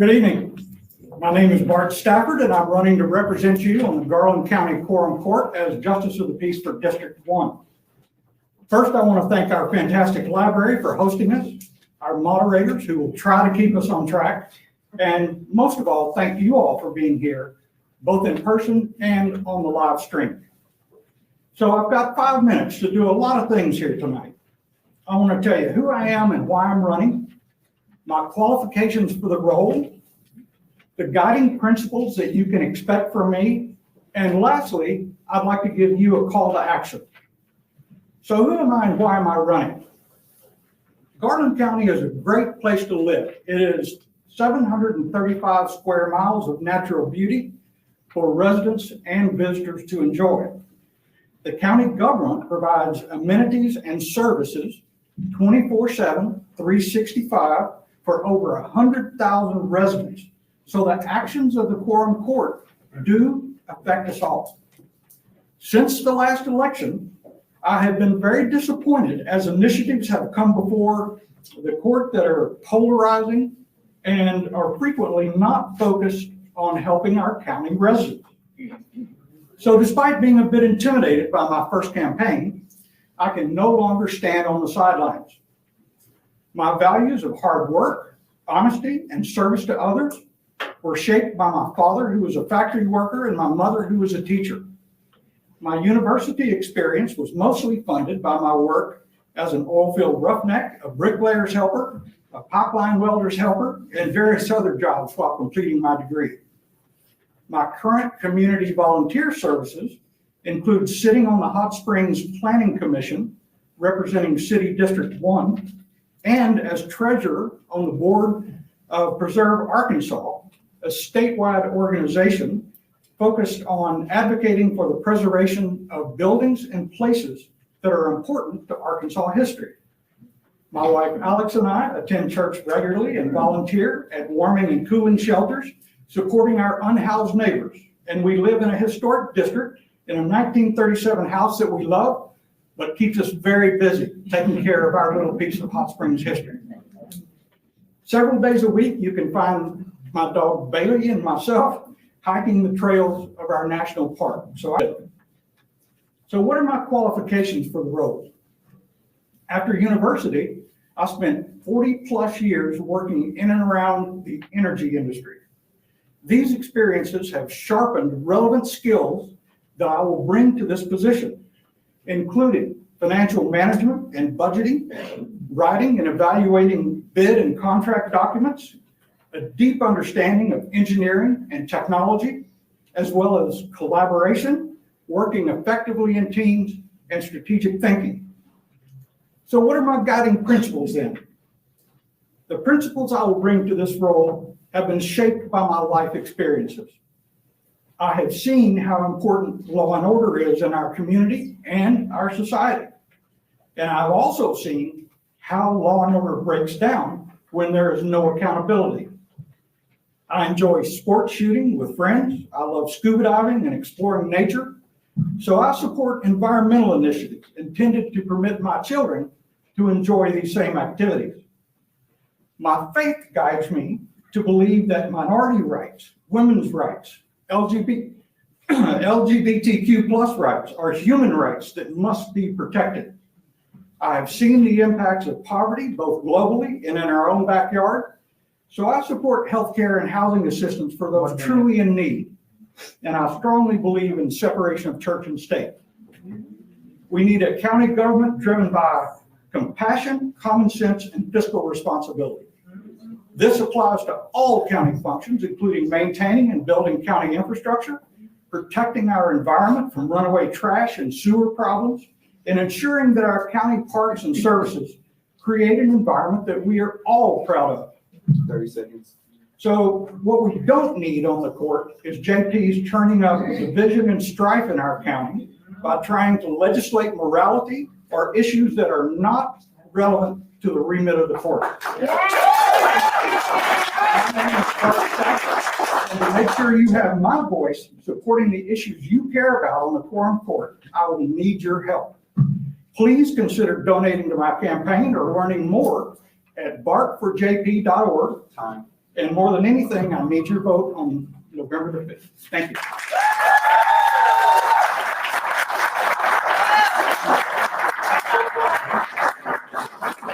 Good evening. My name is Bart Stafford, and I'm running to represent you on the Garland County Quorum Court as Justice of the Peace for District 1. First, I want to thank our fantastic library for hosting us, our moderators who will try to keep us on track, and most of all, thank you all for being here, both in person and on the live stream. So I've got 5 minutes to do a lot of things here tonight. I want to tell you who I am and why I'm running, my qualifications for the role, the guiding principles that you can expect from me, and lastly, I'd like to give you a call to action. So who am I and why am I running? Garland County is a great place to live. It is 735 square miles of natural beauty for residents and visitors to enjoy. The county government provides amenities and services 24/7, 365 for over 100,000 residents. So the actions of the Quorum Court do affect us all. Since the last election, I have been very disappointed as initiatives have come before the court that are polarizing and are frequently not focused on helping our county residents. So despite being a bit intimidated by my first campaign, I can no longer stand on the sidelines. My values of hard work, honesty, and service to others were shaped by my father, who was a factory worker, and my mother, who was a teacher. My university experience was mostly funded by my work as an oilfield roughneck, a bricklayer's helper, a pipeline welder's helper, and various other jobs while completing my degree. My current community volunteer services include sitting on the Hot Springs Planning Commission, representing City District 1, and as treasurer on the board of Preserve Arkansas, a statewide organization focused on advocating for the preservation of buildings and places that are important to Arkansas history. My wife Alex and I attend church regularly and volunteer at warming and cooling shelters, supporting our unhoused neighbors. And we live in a historic district in a 1937 house that we love, but keeps us very busy taking care of our little piece of Hot Springs history. Several days a week, you can find my dog Bailey and myself hiking the trails of our national park. So what are my qualifications for the role? After university, I spent 40 plus years working in and around the energy industry. These experiences have sharpened relevant skills that I will bring to this position, including financial management and budgeting, writing and evaluating bid and contract documents, a deep understanding of engineering and technology, as well as collaboration, working effectively in teams, and strategic thinking. So what are my guiding principles then? The principles I will bring to this role have been shaped by my life experiences. I have seen how important law and order is in our community and our society. And I've also seen how law and order breaks down when there is no accountability. I enjoy sports shooting with friends. I love scuba diving and exploring nature. So I support environmental initiatives intended to permit my children to enjoy these same activities. My faith guides me to believe that minority rights, women's rights, LGBTQ plus rights are human rights that must be protected. I have seen the impacts of poverty both globally and in our own backyard. So I support healthcare and housing assistance for those truly in need. And I strongly believe in separation of church and state. We need a county government driven by compassion, common sense, and fiscal responsibility. This applies to all county functions, including maintaining and building county infrastructure, protecting our environment from runaway trash and sewer problems, and ensuring that our county parks and services create an environment that we are all proud of. 30 seconds. So what we don't need on the court is JPs turning up division and strife in our county by trying to legislate morality or issues that are not relevant to the remit of the court. And to make sure you have my voice supporting the issues you care about on the Quorum Court, I will need your help. Please consider donating to my campaign or learning more at barkforjp.org. Time. And more than anything, I need your vote on November the 5th. Thank you.